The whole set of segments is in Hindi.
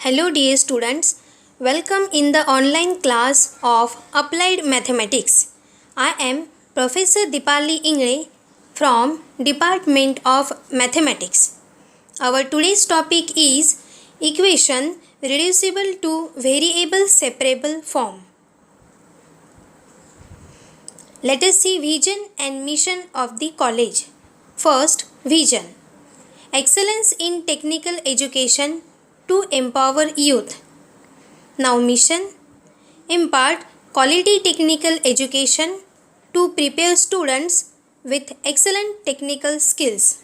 Hello dear students, welcome in the online class of Applied Mathematics. I am Professor Dipali Ingle from Department of Mathematics. Our today's topic is equation reducible to variable separable form. Let us see vision and mission of the college. First, vision. Excellence in technical education to empower youth. Now mission. Impart quality technical education to prepare students with excellent technical skills.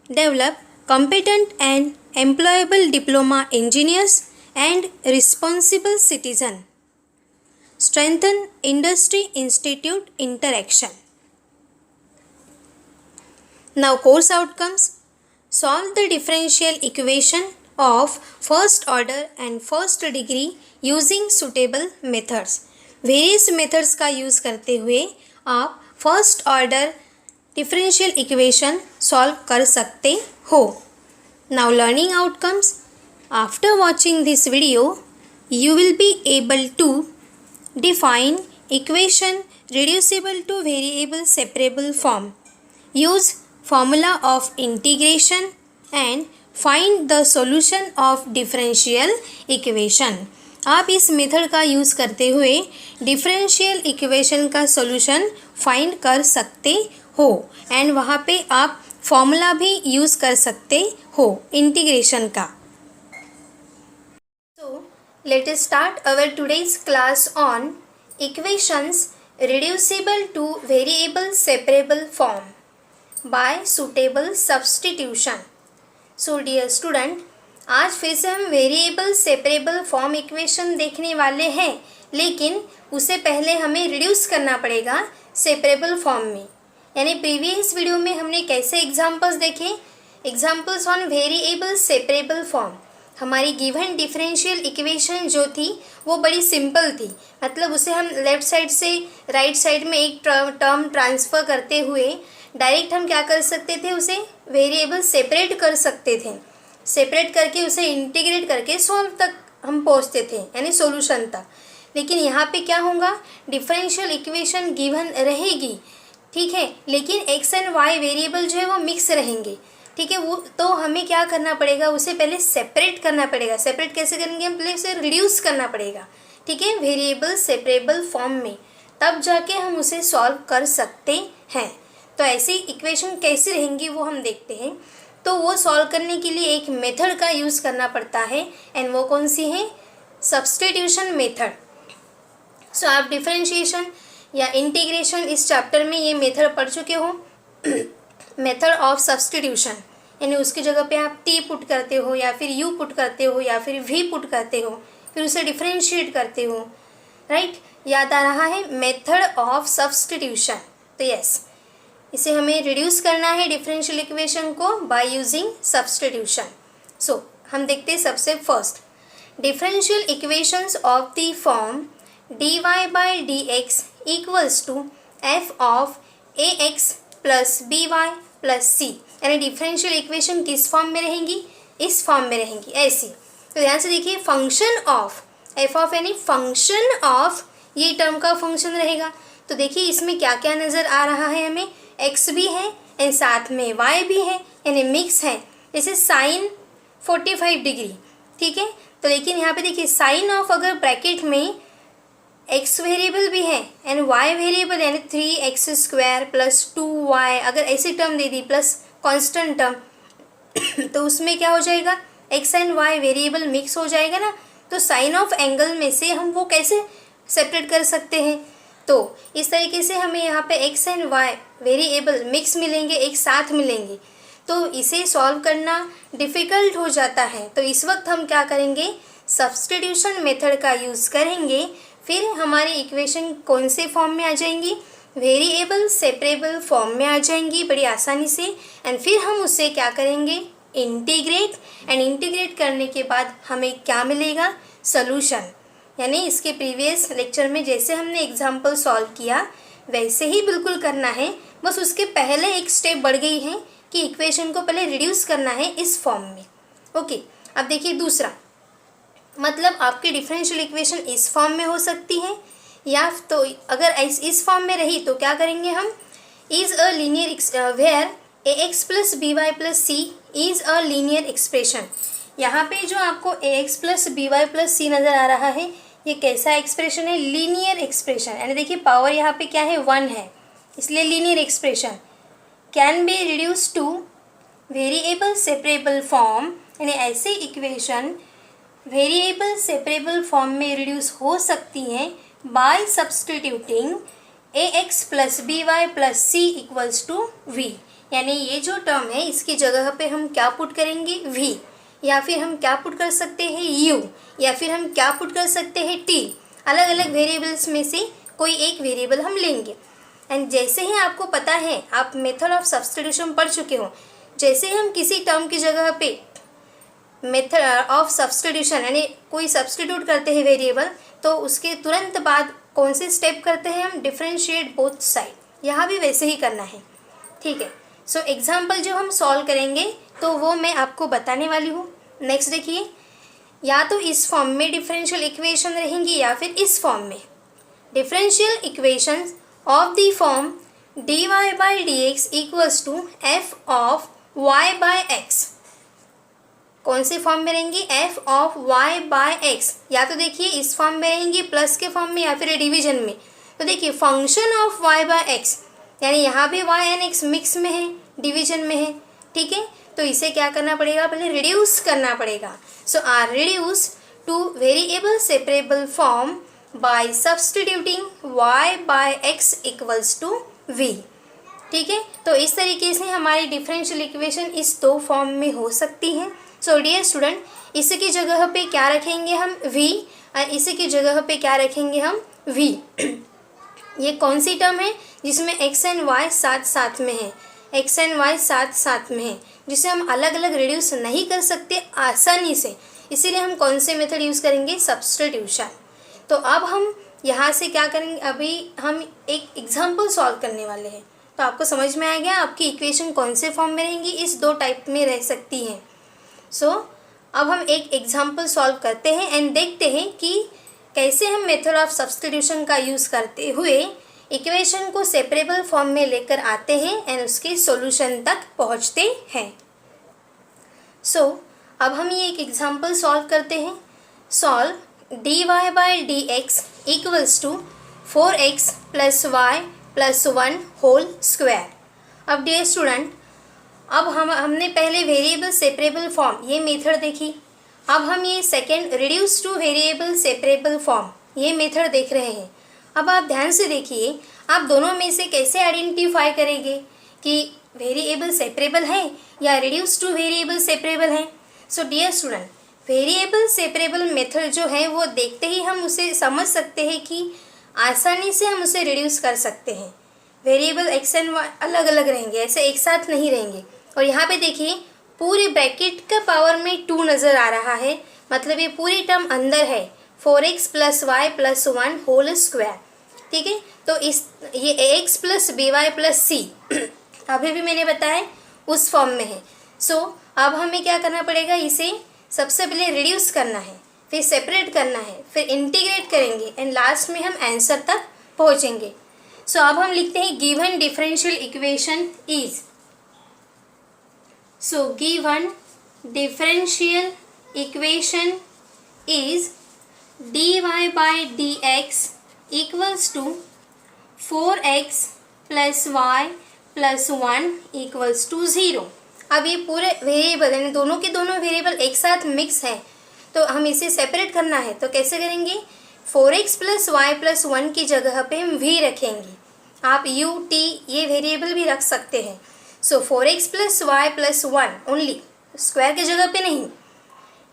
Develop competent and employable diploma engineers and responsible citizen. Strengthen industry institute interaction. Now course outcomes. Solve the differential equation of first order and first degree using suitable methods. Various methods का यूज़ करते हुए आप first order differential equation solve कर सकते हो. Now learning outcomes. After watching this video, you will be able to define equation reducible to variable separable form. Use formula of integration and find the solution of differential equation. आप इस मेथड का यूज़ करते हुए डिफरेंशियल इक्वेशन का सॉल्यूशन फाइंड कर सकते हो एंड वहाँ पे आप फॉर्मूला भी यूज़ कर सकते हो इंटीग्रेशन का. So let us start our today's class on equations reducible to variable separable form by suitable substitution. So dear student, आज फिर से हम वेरिएबल सेपरेबल फॉर्म इक्वेशन देखने वाले हैं, लेकिन उससे पहले हमें रिड्यूस करना पड़ेगा सेपरेबल फॉर्म में. यानी प्रीवियस वीडियो में हमने कैसे एग्जांपल्स देखे, examples on variable separable form. हमारी गिवन डिफरेंशियल इक्वेशन जो थी वो बड़ी सिंपल थी, मतलब उसे हम लेफ़्ट साइड से राइट साइड में एक टर्म ट्रांसफ़र करते हुए डायरेक्ट हम क्या कर सकते थे, उसे वेरिएबल सेपरेट कर सकते थे. सेपरेट करके उसे इंटीग्रेट करके सॉल्व तक हम पहुंचते थे, यानी सॉल्यूशन तक. लेकिन यहाँ पे क्या होगा, डिफरेंशियल इक्वेशन गिवन रहेगी, ठीक है, लेकिन एक्स एंड वाई वेरिएबल जो है वो मिक्स रहेंगे, ठीक है. वो तो हमें क्या करना पड़ेगा, उसे पहले सेपरेट करना पड़ेगा. सेपरेट कैसे करेंगे, हम पहले उसे रिड्यूस करना पड़ेगा, ठीक है, वेरिएबल सेपरेबल फॉर्म में, तब जाके हम उसे सॉल्व कर सकते हैं. तो ऐसी इक्वेशन कैसी रहेंगी वो हम देखते हैं. तो वो सॉल्व करने के लिए एक मेथड का यूज़ करना पड़ता है, एंड वो कौन सी है, सब्स्टिट्यूशन मेथड. सो आप डिफरेंशिएशन या इंटीग्रेशन इस चैप्टर में ये मेथड पढ़ चुके हो, मेथड ऑफ सब्स्टिट्यूशन. यानी उसकी जगह पे आप टी पुट करते हो या फिर यू पुट करते हो या फिर वी पुट करते हो, फिर उसे डिफरेंशिएट करते हो, राइट. याद आ रहा है मेथड ऑफ सब्स्टिट्यूशन. तो यस, इसे हमें रिड्यूस करना है डिफरेंशियल इक्वेशन को बाय यूजिंग सब्स्टिट्यूशन. सो हम देखते हैं सबसे first differential equations of the form dy by d x equals to f of a x plus b y plus c. यानी डिफरेंशियल इक्वेशन किस फॉर्म में रहेंगी, इस फॉर्म में रहेंगी, ऐसी. तो ध्यान से देखिए, फंक्शन ऑफ एफ ऑफ यानी फंक्शन ऑफ, ये टर्म का फंक्शन रहेगा. तो देखिए इसमें क्या क्या नज़र आ रहा है, हमें x भी है एंड साथ में y भी है, यानी मिक्स है. जैसे साइन 45 डिग्री, ठीक है. तो लेकिन यहाँ पे देखिए साइन ऑफ अगर ब्रैकेट में x वेरिएबल भी है एंड y वेरिएबल, यानी 3x स्क्वायर प्लस 2y, अगर ऐसी टर्म दे दी प्लस कांस्टेंट टर्म, तो उसमें क्या हो जाएगा, x and y variable mix हो जाएगा ना. तो साइन ऑफ एंगल में से हम वो कैसे सेपरेट कर सकते हैं. तो इस तरीके से हमें यहाँ पे x and y variable mix मिलेंगे, एक साथ मिलेंगे, तो इसे सॉल्व करना डिफ़िकल्ट हो जाता है. तो इस वक्त हम क्या करेंगे, सब्स्टिट्यूशन मेथड का यूज़ करेंगे. फिर हमारी इक्वेशन कौन से फॉर्म में आ जाएंगी, वेरिएबल सेपरेबल फॉर्म में आ जाएंगी बड़ी आसानी से. एंड फिर हम उसे क्या करेंगे, इंटीग्रेट. एंड इंटीग्रेट करने के बाद हमें क्या मिलेगा, सॉल्यूशन. यानी इसके प्रीवियस लेक्चर में जैसे हमने एग्जाम्पल सॉल्व किया वैसे ही बिल्कुल करना है, बस उसके पहले एक स्टेप बढ़ गई है कि इक्वेशन को पहले रिड्यूस करना है इस फॉर्म में. ओके, अब देखिए दूसरा, मतलब आपकी डिफरेंशियल इक्वेशन इस फॉर्म में हो सकती है, या तो अगर इस फॉर्म में रही तो क्या करेंगे हम, is a linear where a x plus b y plus c is a linear expression. यहाँ पे जो आपको a x plus b y plus c नज़र आ रहा है, ये कैसा एक्सप्रेशन है, लीनियर एक्सप्रेशन। यानी देखिए पावर यहाँ पे क्या है, 1 है, इसलिए linear expression can be reduce to variable separable form. यानी ऐसे इक्वेशन वेरिएबल सेपरेबल फॉर्म में रिड्यूस हो सकती हैं by substituting a x plus b y plus c equals to v. यानी ये जो टर्म है इसकी जगह पे हम क्या पुट करेंगे, वी, या फिर हम क्या पुट कर सकते हैं, यू, या फिर हम क्या पुट कर सकते हैं, टी। अलग अलग वेरिएबल्स में से कोई एक वेरिएबल हम लेंगे। एंड जैसे ही आपको पता है, आप मेथड ऑफ सब्सटीट्यूशन पढ़ चुके हो, जैसे ही हम किसी टर्म की जगह पे मेथड ऑफ सब्सटीट्यूशन यानी कोई सब्सटीट्यूट करते हैं वेरिएबल, तो उसके तुरंत बाद कौन से स्टेप करते हैं हम, डिफरेंशिएट बोथ साइड। यहाँ भी वैसे ही करना है, ठीक है। सो एग्जाम्पल जो हम सॉल्व करेंगे तो वो मैं आपको बताने वाली हूँ। नेक्स्ट देखिए, या तो इस फॉर्म में डिफरेंशियल इक्वेशन रहेंगी या फिर इस फॉर्म में। Differential equations of the form dy by d x equals to f of y by x. कौन से फॉर्म में रहेंगी, f of y by x. या तो देखिए इस फॉर्म में रहेंगी प्लस के फॉर्म में या फिर डिवीजन में। तो देखिए function of y by x, यानी यहाँ भी y एंड x मिक्स में है, डिवीजन में है, ठीक है। तो इसे क्या करना पड़ेगा, पहले रिड्यूस करना पड़ेगा। So are reduce to variable separable form by substituting y by x equals to v, ठीक है। तो इस तरीके से हमारी डिफरेंशियल इक्वेशन इस दो फॉर्म में हो सकती है। सो डियर स्टूडेंट, इसकी जगह पे क्या रखेंगे हम, v, और इसी की जगह पे क्या रखेंगे हम, v। ये कौन सी टर्म है जिसमें x एंड y साथ साथ में है, x एंड y साथ साथ में है, जिसे हम अलग अलग रिड्यूस नहीं कर सकते आसानी से, इसीलिए हम कौन से मेथड यूज़ करेंगे, सब्स्टिट्यूशन। तो अब हम यहाँ से क्या करेंगे, अभी हम एक एग्जाम्पल सॉल्व करने वाले हैं। तो आपको समझ में आ गया आपकी इक्वेशन कौन से फॉर्म में रहेंगी, इस दो टाइप में रह सकती हैं। सो अब हम एक एग्जाम्पल सॉल्व करते हैं एंड देखते हैं कि कैसे हम मेथड ऑफ सब्स्टिट्यूशन का यूज़ करते हुए इक्वेशन को सेपरेबल फॉर्म में लेकर आते हैं एंड उसके सॉल्यूशन तक पहुंचते हैं। सो अब हम ये एक एग्जाम्पल सॉल्व करते हैं। Solve dy by d x equals to 4x plus y plus 1 whole square. अब डियर स्टूडेंट, अब हमने पहले वेरिएबल सेपरेबल फॉर्म ये मेथड देखी। अब हम ये second reduce to variable separable form ये मेथड देख रहे हैं। अब आप ध्यान से देखिए, आप दोनों में से कैसे आइडेंटिफाई करेंगे कि वेरिएबल सेपरेबल है या रिड्यूस टू वेरिएबल सेपरेबल है। So dear student, variable separable method जो है वो देखते ही हम उसे समझ सकते हैं कि आसानी से हम उसे रिड्यूस कर सकते हैं। वेरिएबल एक्स एंड वाई अलग अलग रहेंगे, ऐसे एक साथ नहीं रहेंगे। और यहाँ पे देखिए पूरे ब्रैकेट का पावर में 2 नज़र आ रहा है, मतलब ये पूरी टर्म अंदर है, 4x plus y plus 1 whole square, ठीक है। तो इस ये ax plus b y plus c अभी भी मैंने बताया उस फॉर्म में है। सो अब हमें क्या करना पड़ेगा, इसे सबसे पहले रिड्यूस करना है, फिर सेपरेट करना है, फिर इंटीग्रेट करेंगे एंड लास्ट में हम आंसर तक पहुँचेंगे। सो अब हम लिखते हैं given differential equation is, so given differential equation is dy by dx equals to 4x plus y plus 1 equals to 0। अब ये पूरे वेरिएबल यानी दोनों के दोनों वेरिएबल एक साथ मिक्स हैं, तो हम इसे सेपरेट करना है। तो कैसे करेंगे, 4x प्लस वाई प्लस 1 की जगह पे हम v रखेंगे। आप u t ये वेरिएबल भी रख सकते हैं। So 4x plus y plus 1 only, square की जगह पे नहीं।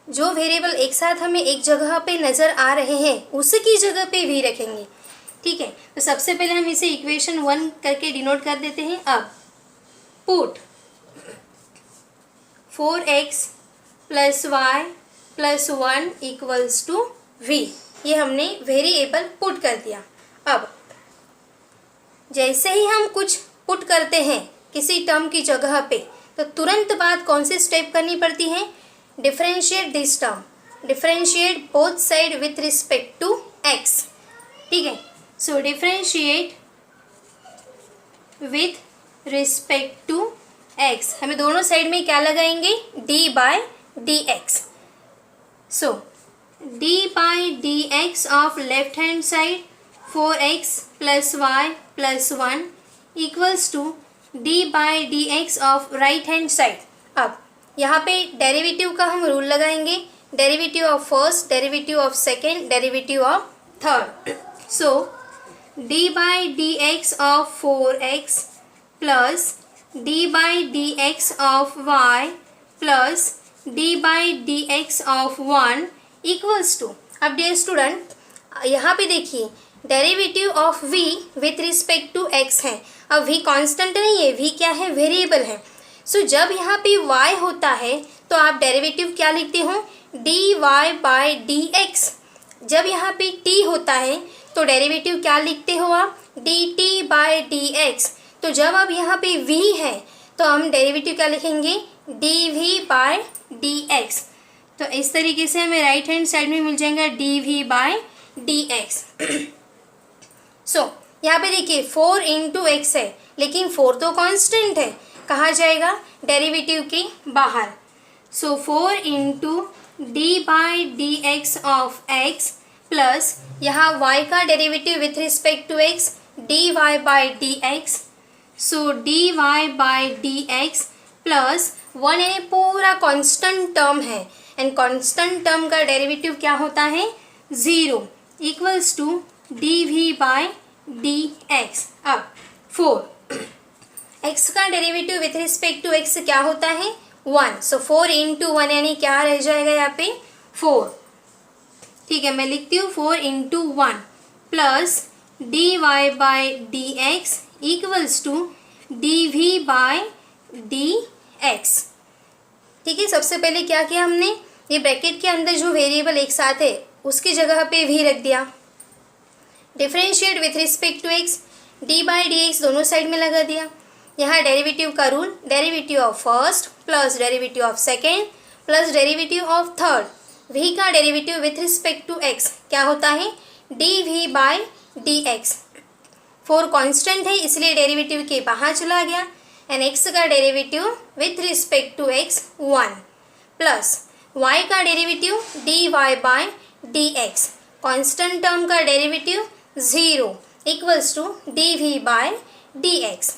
जो वेरिएबल एक साथ हमें एक जगह पे नज़र आ रहे हैं उसकी जगह पे v रखेंगे, ठीक है। तो सबसे पहले हम इसे इक्वेशन 1 करके डिनोट कर देते हैं। अब put 4x plus y plus 1 equals to v, ये हमने वेरिएबल पुट कर दिया। अब जैसे ही हम कुछ पुट करते हैं किसी टर्म की जगह पे, तो तुरंत बाद कौन सी स्टेप करनी पड़ती है, differentiate this term. Differentiate both side with respect to x। ठीक है, so differentiate with respect to x, हमें दोनों साइड में क्या लगाएंगे, d/dx। So d/dx of left hand side 4x + y + 1 equals to d/dx of right hand side. अब यहाँ पे डेरिवेटिव का हम रूल लगाएंगे, derivative of first, derivative of second, derivative of third. So d/dx of 4x plus d/dx of y plus d/dx of 1 equals to, अब डियर स्टूडेंट यहाँ पे देखिए derivative of v with respect to x है। अब v कांस्टेंट नहीं है, v क्या है, वेरिएबल है। सो जब यहाँ पे y होता है तो आप डेरिवेटिव क्या लिखते हो, dy/dx। जब यहाँ पे t होता है तो डेरिवेटिव क्या लिखते हो आप, dt/dx। तो जब अब यहाँ पे v है तो हम डेरिवेटिव क्या लिखेंगे, dv/dx। तो इस तरीके से हमें राइट हैंड साइड में मिल जाएगा dv/dx। सो यहाँ पे देखिए 4 × x है, लेकिन 4 तो कांस्टेंट है, कहाँ जाएगा, डेरिवेटिव के बाहर। So 4 × d/dx of x plus यहाँ y का derivative with respect to x dy/dx। So dy/dx plus 1 यानी पूरा कांस्टेंट टर्म है, एंड कांस्टेंट टर्म का डेरिवेटिव क्या होता है, 0 इक्वल्स टू dv/dx। अब 4 x का derivative with respect to x क्या होता है, 1। सो 4 × 1 यानी क्या रह जाएगा यहाँ पे, 4। ठीक है, मैं लिखती हूँ 4 × 1 plus dy/dx equals to dv/dx। ठीक है, सबसे पहले क्या किया हमने, ये ब्रैकेट के अंदर जो वेरिएबल एक साथ है उसकी जगह पे v रख दिया, differentiate with respect to x, d/dx दोनों साइड में लगा दिया। यहाँ डेरिवेटिव का rule, derivative of first plus derivative of second plus derivative of third, v का derivative with respect to x क्या होता है, dv/dx। 4 कांस्टेंट है इसलिए डेरिवेटिव के बाहर चला गया, एंड x का derivative with respect to x 1 plus y का डेरिवेटिव dy/dx, कांस्टेंट टर्म का डेरिवेटिव 0 इक्वल्स टू dv/dx।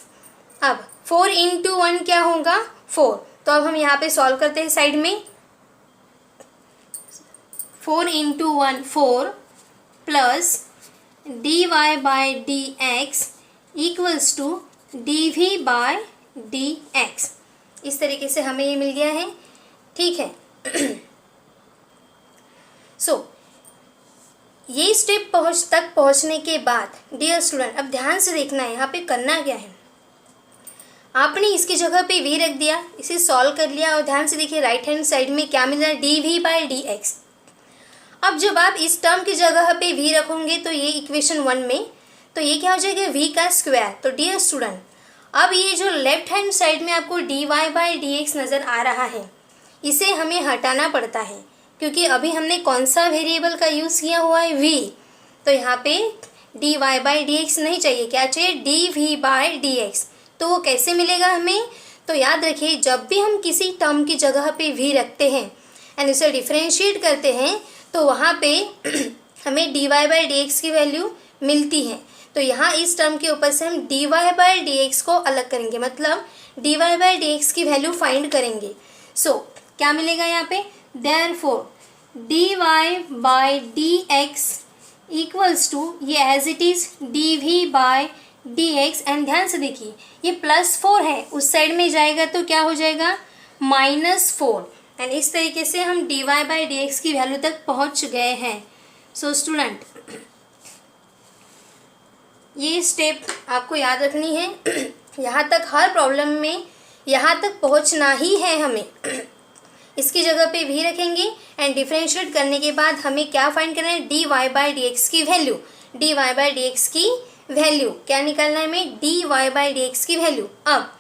अब 4 × 1 क्या होगा, 4। तो अब हम यहाँ पे सॉल्व करते हैं साइड में, 4 × 1 4 plus dy/dx equals to dv/dx। इस तरीके से हमें ये मिल गया है। ठीक है, सो ये स्टेप तक पहुंचने के बाद डियर स्टूडेंट अब ध्यान से देखना है यहाँ पे करना क्या है। आपने इसकी जगह पे v रख दिया, इसे सॉल्व कर लिया, और ध्यान से देखिए राइट हैंड साइड में क्या मिल रहा है, dv/dx। अब जब आप इस टर्म की जगह पे v रखोगे तो ये इक्वेशन 1 में, तो ये क्या हो जाएगा, v का स्क्वायर। तो डियर स्टूडेंट अब ये जो लेफ्ट हैंड साइड में आपको dy/dx नज़र आ रहा है, इसे हमें हटाना पड़ता है, क्योंकि अभी हमने कौन सा वेरिएबल का यूज़ किया हुआ है, v। तो यहाँ पे dy/dx नहीं चाहिए, क्या चाहिए, dv/dx। तो वो कैसे मिलेगा हमें, तो याद रखिए जब भी हम किसी टर्म की जगह पे v रखते हैं एंड उसे डिफरेंशिएट करते हैं तो वहाँ पे हमें dy/dx की वैल्यू मिलती है। तो यहाँ इस टर्म के ऊपर से हम dy/dx को अलग करेंगे, मतलब dy/dx की वैल्यू फाइंड करेंगे। सो क्या मिलेगा यहाँ पे, देयरफॉर dy/dx इक्वल्स टू, ये as it is dv/dx, and ध्यान से देखिए ये +4 है, उस साइड में जाएगा तो क्या हो जाएगा, -4, एंड इस तरीके से हम dy/dx की वैल्यू तक पहुंच गए हैं। सो स्टूडेंट ये स्टेप आपको याद रखनी है, यहाँ तक हर प्रॉब्लम में यहाँ तक पहुँचना ही है हमें। इसकी जगह पे v रखेंगे एंड डिफरेंशिएट करने के बाद हमें क्या फाइंड करना है, dy/dx की वैल्यू, dy/dx की वैल्यू क्या निकालना है हमें, dy/dx की वैल्यू। अब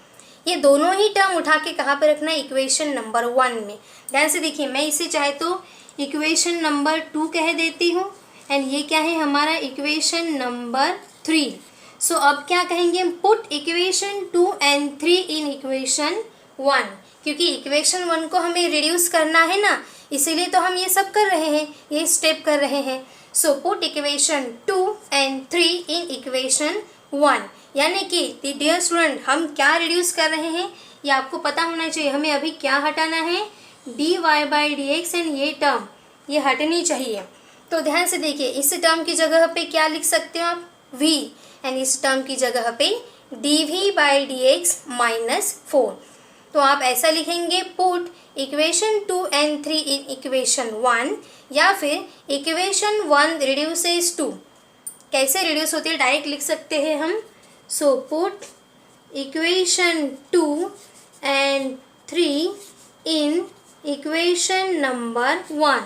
ये दोनों ही टर्म उठा के कहाँ पे रखना है, इक्वेशन नंबर 1 में। ध्यान से देखिए मैं इसे चाहे तो इक्वेशन नंबर 2 कह देती हूँ एंड ये क्या है हमारा इक्वेशन नंबर 3। सो अब क्या कहेंगे हम, put equation 2 and 3 in equation 1, क्योंकि इक्वेशन 1 को हमें रिड्यूस करना है ना, इसीलिए तो हम ये सब कर रहे हैं, ये स्टेप कर रहे हैं। So put equation 2 and 3 in equation 1, यानी कि डियर स्टूडेंट हम क्या रिड्यूस कर रहे हैं ये आपको पता होना चाहिए। हमें अभी क्या हटाना है, dy by d x and ये टर्म ये हटनी चाहिए। तो ध्यान से देखिए, इस टर्म की जगह पे क्या लिख सकते हो आप, v, एंड इस टर्म की जगह पे dv by d x minus 4। तो आप ऐसा लिखेंगे, put equation 2 and 3 in equation 1, या फिर इक्वेशन 1 रिड्यूसेस 2। कैसे रिड्यूस होती है डायरेक्ट लिख सकते हैं हम। So put equation 2 and 3 in equation number 1।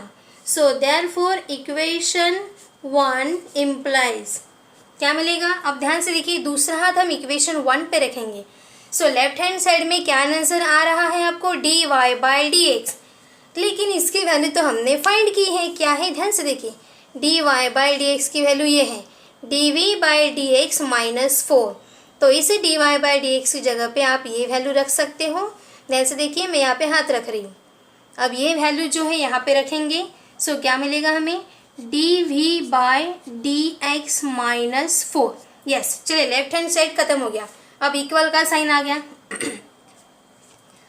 So therefore equation 1 implies क्या मिलेगा, अब ध्यान से देखिए, दूसरा हाथ हम इक्वेशन 1 पे रखेंगे। सो लेफ्ट हैंड साइड में क्या नज़र आ रहा है आपको, dy बाई डी एक्स, लेकिन इसकी वैल्यू तो हमने फाइंड की है, क्या है ध्यान से देखिए, dy बाई डी एक्स की वैल्यू ये है dv by d x minus 4। तो इसे dy बाई डी एक्स की जगह पे आप ये वैल्यू रख सकते हो। ध्यान से देखिए, मैं यहाँ पे हाथ रख रही हूँ, अब ये वैल्यू जो है यहाँ पे रखेंगे। सो क्या मिलेगा हमें, dv by d x minus 4। Yes, चलिए लेफ्ट हैंड साइड खत्म हो गया, अब इक्वल का साइन आ गया।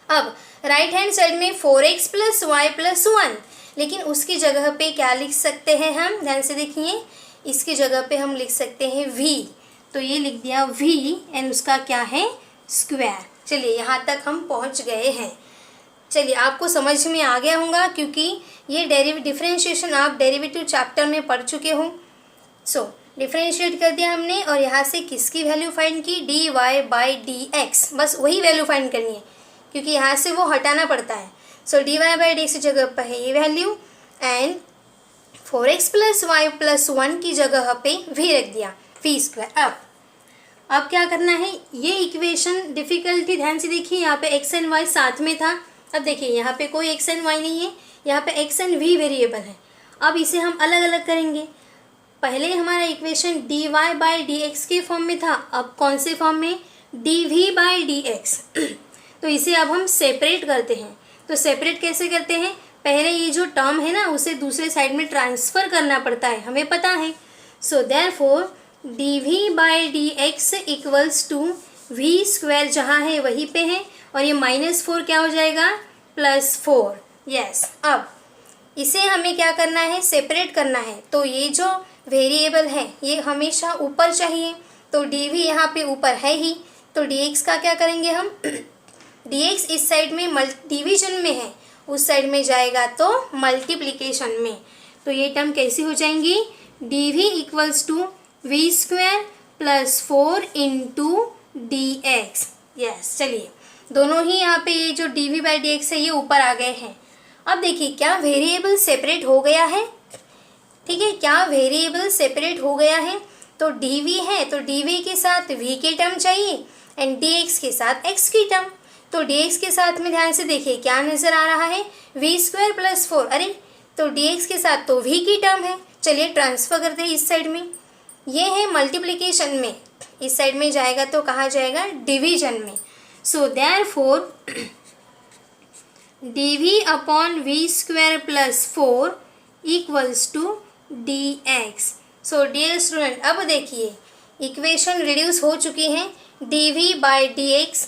अब राइट हैंड साइड में 4x प्लस वाई प्लस 1, लेकिन उसकी जगह पे क्या लिख सकते हैं हम, ध्यान से देखिए, इसकी जगह पे हम लिख सकते हैं v। तो ये लिख दिया v एंड उसका क्या है, स्क्वायर। चलिए यहाँ तक हम पहुँच गए हैं। चलिए आपको समझ में आ गया होगा, क्योंकि ये डिफरेंशिएशन आप डेरिवेटिव चैप्टर में पढ़ चुके हो। सो डिफरेंशिएट कर दिया हमने, और यहाँ से किसकी वैल्यू फाइंड की, dy बाई डी एक्स, बस वही वैल्यू फाइंड करनी है, क्योंकि यहाँ से वो हटाना पड़ता है। So dy by d x की जगह पर है ये value, and 4x plus y plus 1 की जगह पे v रख दिया, v स्क्वायर। अब क्या करना है, ये इक्वेशन डिफ़िकल्टी ध्यान से देखिए, यहाँ पे x एंड y साथ में था, अब देखिए यहाँ पे कोई x एंड y नहीं है, यहाँ पे x एंड v वेरिएबल है। अब इसे हम अलग अलग करेंगे। पहले हमारा equation dy by d x के फॉर्म में था, अब कौन से फॉर्म में, dv बाई डी एक्स। तो इसे अब हम सेपरेट करते हैं। तो सेपरेट कैसे करते हैं, पहले ये जो टर्म है ना उसे दूसरे साइड में ट्रांसफ़र करना पड़ता है, हमें पता है। So therefore dv by d x equals to v square, जहाँ है वहीं पे है, और ये माइनस 4 क्या हो जाएगा, प्लस 4। यस, अब इसे हमें क्या करना है, सेपरेट करना है। तो ये जो वेरिएबल है ये हमेशा ऊपर चाहिए, तो dv यहाँ पे ऊपर है ही, तो dx का क्या करेंगे हम, dx इस साइड में डिवीजन में है, उस साइड में जाएगा तो मल्टीप्लिकेशन में। तो ये टर्म कैसी हो जाएंगी, dv equals to v square plus 4 into d x. Yes, चलिए दोनों ही यहाँ पे ये जो dv बाई डी एक्स है ये ऊपर आ गए हैं। अब देखिए क्या वेरिएबल सेपरेट हो गया है, ठीक है, क्या वेरिएबल सेपरेट हो गया है। तो dv है तो dv के साथ v की टर्म चाहिए एंड dx के साथ x की टर्म। तो dx के साथ में ध्यान से देखिए क्या नज़र आ रहा है, वी स्क्वायर प्लस 4, अरे तो dx के साथ तो v की टर्म है। चलिए ट्रांसफ़र करते हैं इस साइड में, ये है मल्टीप्लिकेशन में, इस साइड में जाएगा तो कहाँ जाएगा, डिवीजन में। So therefore dv upon v square plus 4 equals to dx। So dear student, अब देखिए इक्वेशन रिड्यूस हो चुकी है, dv by d x,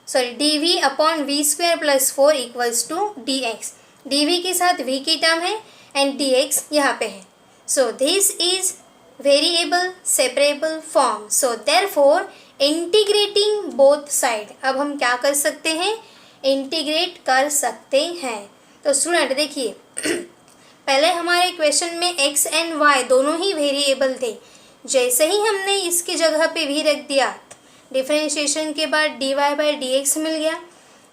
sorry dv upon v square plus 4 equals to dx। dv के साथ v की टर्म है एंड dx यहाँ पे है। So this is variable separable form. So therefore integrating both side, अब हम क्या कर सकते हैं, इंटीग्रेट कर सकते हैं। तो स्टूडेंट देखिए पहले हमारे क्वेश्चन में x एंड y दोनों ही वेरिएबल थे, जैसे ही हमने इसकी जगह पे v रख दिया, डिफरेंशिएशन के बाद dy बाई डी एक्स मिल गया,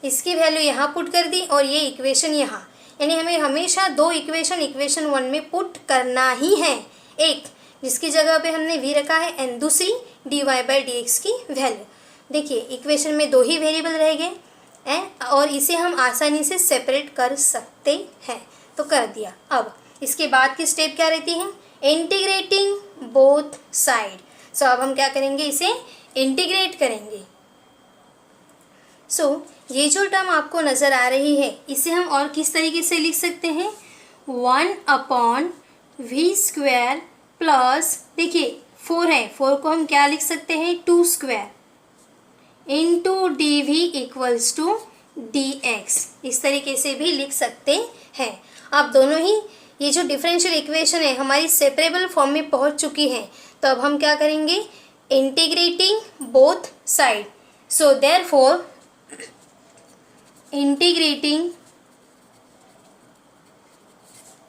इसकी वैल्यू यहाँ पुट कर दी और ये इक्वेशन यहाँ, यानी हमें हमेशा दो इक्वेशन 1 में पुट करना ही है, एक जिसकी जगह पे हमने v रखा है एंड दूसरी dy बाई डी एक्स की वैल्यू। देखिए इक्वेशन में दो ही वेरिएबल रह गए और इसे हम आसानी से सेपरेट कर सकते हैं। तो कर दिया। अब इसके बाद की स्टेप क्या रहती है, इंटीग्रेटिंग बोथ साइड। सो अब हम क्या करेंगे, इसे इंटीग्रेट करेंगे। सो ये जो टर्म आपको नज़र आ रही है इसे हम और किस तरीके से लिख सकते हैं, 1/v² प्लस, देखिए 4 है, 4 को हम क्या लिख सकते हैं, 2² into dv equals to dx, इस तरीके से भी लिख सकते हैं। अब दोनों ही ये जो डिफरेंशियल इक्वेशन है हमारी सेपरेबल फॉर्म में पहुंच चुकी है। तो अब हम क्या करेंगे, integrating both side. So therefore integrating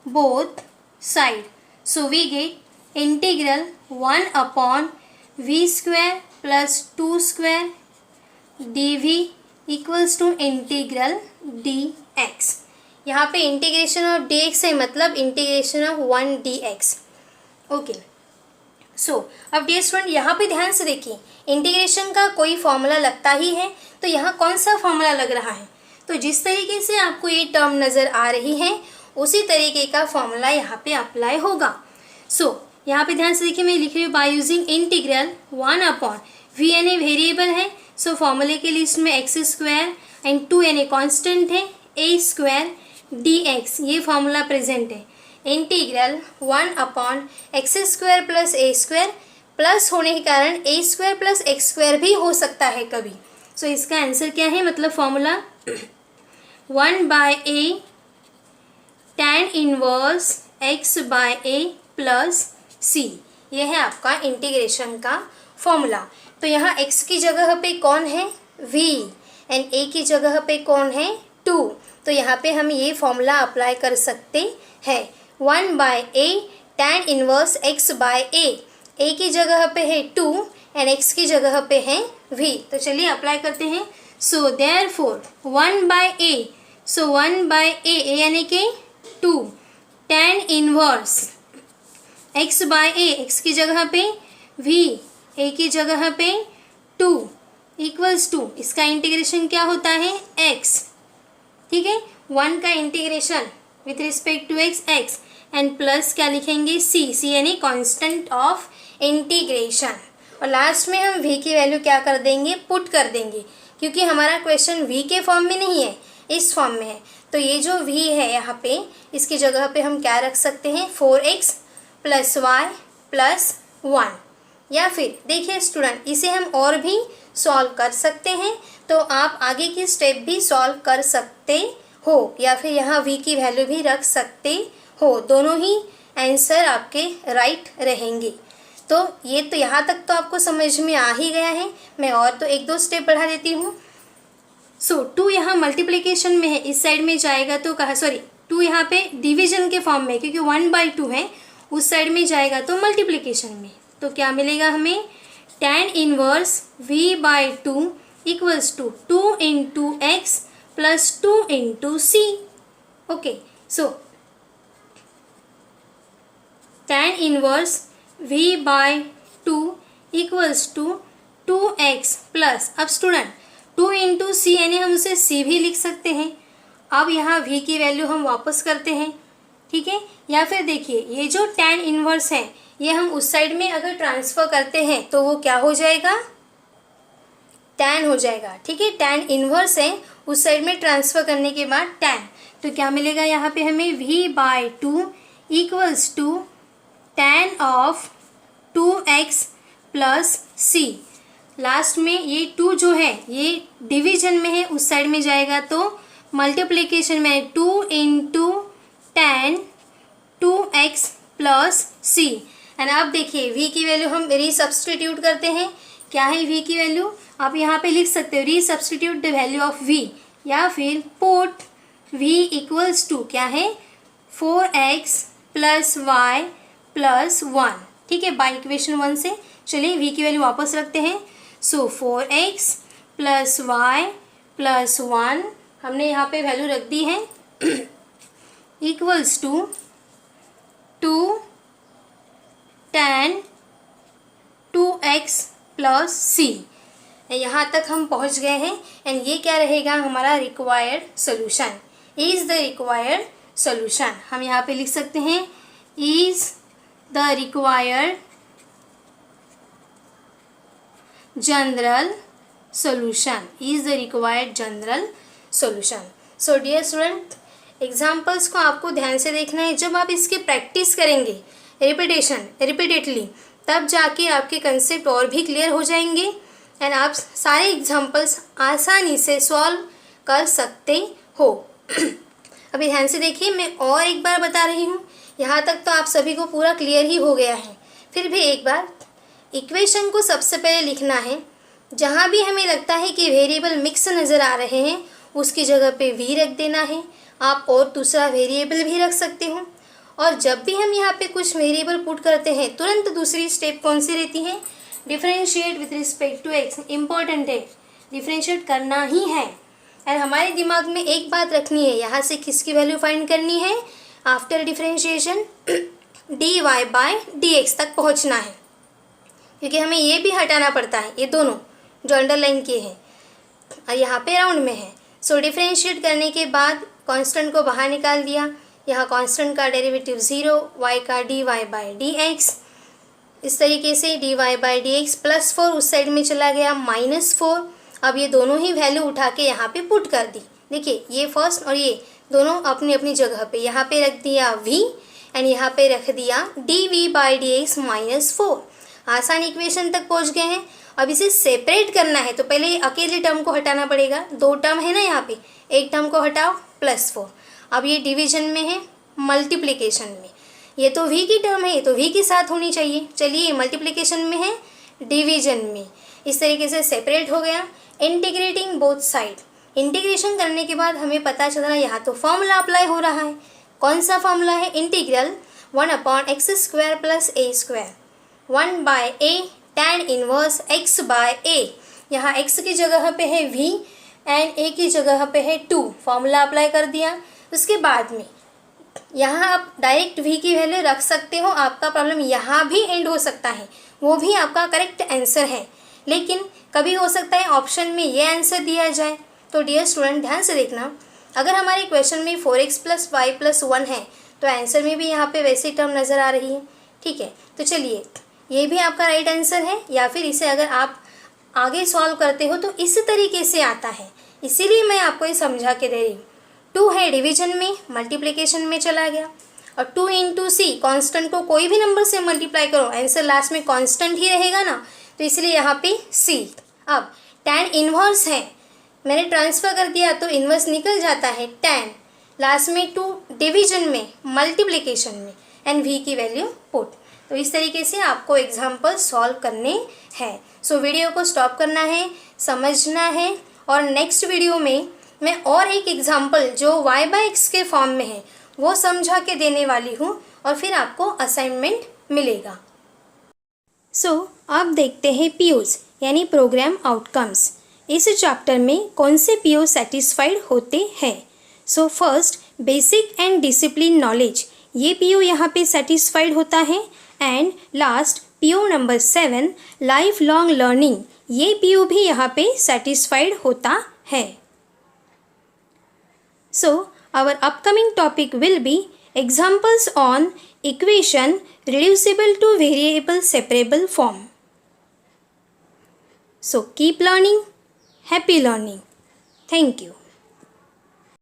both side, so we get integral 1/v² plus 2² dv equals to integral dx। यहाँ पे इंटीग्रेशन ऑफ dx है, मतलब इंटीग्रेशन ऑफ 1 dx। ओके, सो अब डियर स्टूडेंट यहाँ पे ध्यान से देखिए, इंटीग्रेशन का कोई फॉर्मूला लगता ही है। तो यहाँ कौन सा फॉर्मूला लग रहा है, तो जिस तरीके से आपको ये टर्म नज़र आ रही है उसी तरीके का फॉर्मूला यहाँ पे अप्लाई होगा। सो यहाँ पे ध्यान से देखिए, मैं लिख रही हूँ बाय यूजिंग इंटीग्रल 1/v यानी वेरिएबल है, सो फॉर्मूले के लिस्ट में x² एंड 2 यानी कांस्टेंट है, a² dx ये फॉर्मूला प्रेजेंट है। Integral 1/x² plus a² plus होने के कारण a² प्लस x² भी हो सकता है कभी। सो इसका आंसर क्या है, मतलब formula 1/a tan inverse x/a plus c, यह है आपका इंटीग्रेशन का फॉर्मूला। तो यहाँ x की जगह पे कौन है, v, एंड a की जगह पे कौन है, 2। तो यहाँ पे हम ये फॉर्मूला अप्लाई कर सकते हैं, 1/a tan inverse x/a, a की जगह पे है 2 एंड x की जगह पे है v। तो चलिए अप्लाई करते हैं। सो देयरफॉर 1/a, सो 1/a यानी कि 2 tan इनवर्स x/a, x की जगह पे v, a की जगह पे 2 इक्वल्स टू, इसका इंटीग्रेशन क्या होता है, x, ठीक है, 1 का integration with respect to x and plus क्या लिखेंगे, c यानी कांस्टेंट ऑफ इंटीग्रेशन। और लास्ट में हम v की वैल्यू क्या कर देंगे, पुट कर देंगे, क्योंकि हमारा क्वेश्चन v के फॉर्म में नहीं है, इस फॉर्म में है। तो ये जो v है यहाँ पे, इसकी जगह पे हम क्या रख सकते हैं, 4x प्लस वाई प्लस 1। या फिर देखिए स्टूडेंट, इसे हम और भी सॉल्व कर सकते हैं, तो आप आगे की स्टेप भी सॉल्व कर सकते हो, या फिर यहाँ v की वैल्यू भी रख सकते हो। दोनों ही आंसर आपके राइट रहेंगे। तो ये तो यहाँ तक तो आपको समझ में आ ही गया है। मैं और तो 1-2 स्टेप बढ़ा देती हूँ। सो 2 यहाँ मल्टीप्लिकेशन में है, इस साइड में जाएगा तो कहा, सॉरी 2 यहाँ पे डिवीजन के फॉर्म में, क्योंकि 1/2 है, उस साइड में जाएगा तो मल्टीप्लिकेशन में। तो क्या मिलेगा हमें, tan inverse v/2 equals to 2 into x plus 2 into c. Okay, so tan inverse v/2 equals to 2x plus, अब स्टूडेंट 2 इंटू सी यानी हम उसे c भी लिख सकते हैं। अब यहाँ v की वैल्यू हम वापस करते हैं, ठीक है, या फिर देखिए ये जो tan इनवर्स है ये हम उस साइड में अगर ट्रांसफ़र करते हैं तो वो क्या हो जाएगा, tan हो जाएगा, ठीक है, tan इनवर्स है, उस साइड में ट्रांसफ़र करने के बाद tan, तो क्या मिलेगा यहाँ पे हमें, v/2 equals to tan of 2x plus c। Last में ये 2 जो है ये डिवीजन में है, उस साइड में जाएगा तो मल्टीप्लिकेशन में 2 into tan 2x plus c। And अब देखिए v की वैल्यू हम रीसब्स्टिट्यूट करते हैं। क्या है v की वैल्यू, आप यहाँ पे लिख सकते हो resubstitute the value of v, या फिर पुट v इक्वल्स टू क्या है, 4x प्लस वाई प्लस 1, ठीक है, बाई इक्वेशन 1 से। चलिए v की वैल्यू वापस रखते हैं। So 4x plus y plus 1 हमने यहाँ पे वैल्यू रख दी है equals to 2 tan 2x plus c। यहाँ तक हम पहुँच गए हैं एंड ये क्या रहेगा हमारा required solution, is the required solution. हम यहाँ पे लिख सकते हैं is the required general solution, is the required general solution. So dear student, examples को आपको ध्यान से देखना है। जब आप इसकी प्रैक्टिस करेंगे रिपीटेडली, तब जाके आपके कंसेप्ट और भी क्लियर हो जाएंगे एंड आप सारे एग्जाम्पल्स आसानी से सॉल्व कर सकते हो। अभी ध्यान से देखिए, मैं और एक बार बता रही हूँ। यहाँ तक तो आप सभी को पूरा क्लियर ही हो गया है, फिर भी एक बार इक्वेशन को सबसे पहले लिखना है। जहाँ भी हमें लगता है कि वेरिएबल मिक्स नज़र आ रहे हैं, उसकी जगह पे वी रख देना है। आप और दूसरा वेरिएबल भी रख सकते हो। और जब भी हम यहाँ पे कुछ वेरिएबल पुट करते हैं, तुरंत दूसरी स्टेप कौन सी रहती है? Differentiate with respect to x. Important है, डिफरेंशिएट करना ही है। और हमारे दिमाग में एक बात रखनी है, यहाँ से किसकी वैल्यू फाइंड करनी है? After differentiation dy by dx तक पहुँचना है, क्योंकि हमें ये भी हटाना पड़ता है, ये दोनों जो अंडरलाइन किए हैं और यहाँ पे राउंड में है। सो डिफरेंशिएट करने के बाद कांस्टेंट को बाहर निकाल दिया। यहाँ कांस्टेंट का डेरिवेटिव 0, y का dy बाय dx, इस तरीके से dy बाय dx +4 उस साइड में चला गया -4। अब ये दोनों ही वैल्यू उठा के यहाँ पे पुट कर दी। देखिए, ये फर्स्ट और ये दोनों अपनी अपनी जगह पे, यहाँ पे रख दिया v एंड यहाँ पे रख दिया dv बाय dx -4। आसान इक्वेशन तक पहुँच गए हैं। अब इसे सेपरेट करना है तो पहले ये अकेले टर्म को हटाना पड़ेगा। 2 टर्म है ना यहाँ पे, एक टर्म को हटाओ +4। अब ये डिवीजन में है, मल्टीप्लिकेशन में। ये तो v की टर्म है, ये तो v के साथ होनी चाहिए। चलिए, मल्टीप्लिकेशन में है, डिवीजन में। इस तरीके से सेपरेट हो गया। इंटीग्रेटिंग बोथ साइड, इंटीग्रेशन करने के बाद हमें पता चल रहा है यहाँ तो फॉर्मूला अप्लाई हो रहा है। कौन सा फॉर्मूला है? Integral 1/x² + a², 1/a tan inverse x by a। यहाँ x की जगह पे है v एंड a की जगह पे है 2। फॉर्मूला अप्लाई कर दिया। उसके बाद में यहाँ आप डायरेक्ट v की वैल्यू रख सकते हो। आपका प्रॉब्लम यहाँ भी एंड हो सकता है, वो भी आपका करेक्ट आंसर है। लेकिन कभी हो सकता है ऑप्शन में ये आंसर दिया जाए। तो डियर स्टूडेंट, ध्यान से देखना, अगर हमारे क्वेश्चन में 4x + y + 1 है तो आंसर में भी यहाँ पे वैसी टर्म नज़र आ रही है। ठीक है, तो चलिए, ये भी आपका राइट आंसर है। या फिर इसे अगर आप आगे सॉल्व करते हो तो इस तरीके से आता है, इसीलिए मैं आपको ये समझा के दे रही हूँ। 2 है डिवीजन में, मल्टीप्लिकेशन में चला गया। और 2 × c, कांस्टेंट को कोई भी नंबर से मल्टीप्लाई करो, आंसर लास्ट में कांस्टेंट ही रहेगा ना, तो इसलिए यहाँ पे c। अब tan इनवर्स है, मैंने ट्रांसफ़र कर दिया तो इन्वर्स निकल जाता है tan। लास्ट में 2 डिवीजन में, मल्टीप्लिकेशन में एंड v की वैल्यू पुट। तो इस तरीके से आपको एग्जाम्पल सॉल्व करने हैं। सो वीडियो को स्टॉप करना है, समझना है, और नेक्स्ट वीडियो में मैं और एक एग्जाम्पल जो y/x के फॉर्म में है वो समझा के देने वाली हूँ और फिर आपको असाइनमेंट मिलेगा। सो अब देखते हैं POs यानी प्रोग्राम आउटकम्स। इस चैप्टर में कौन से PO सेटिस्फाइड होते हैं? So first, basic and discipline knowledge, ये PO यहाँ पे सेटिस्फाइड होता है। And last PO number 7, lifelong learning, ये PO भी यहाँ पे सेटिस्फाइड होता है। So our upcoming topic will be examples on equation reducible to variable separable form. So keep learning, happy learning. Thank you.